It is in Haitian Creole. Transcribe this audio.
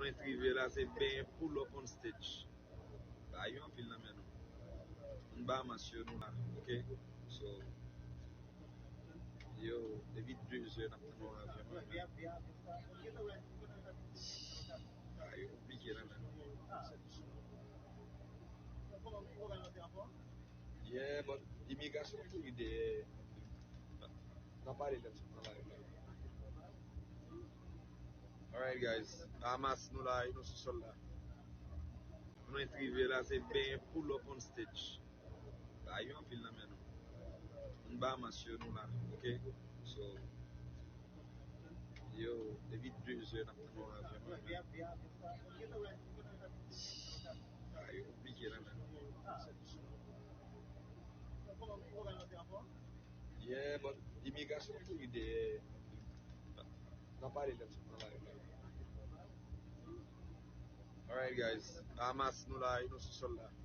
Nou entrive la se ben pull up on stage. Ba yon fil nan men nou. Un ba masyo nou la, ok? So, yo, David Drews nap nan nou avyon. Ba yo, komplike nan men nou. Yeah, but imigrasyon tou ide. Nan pale lem se nan la. Alright guys, Hamas nou la, yon sou sol la. Nou entrive la se ben pull up on stage. Ba yon fil nan men nou. Un ba masyo nou la, ok? So, yo, David Drews nap nan nou avyon. Ba yo, komplike nan men nou. Yeah, but imigrasyon tou ide. Nan pale lem se nan la. Alright guys, Hamas nou la, yon sou sol la.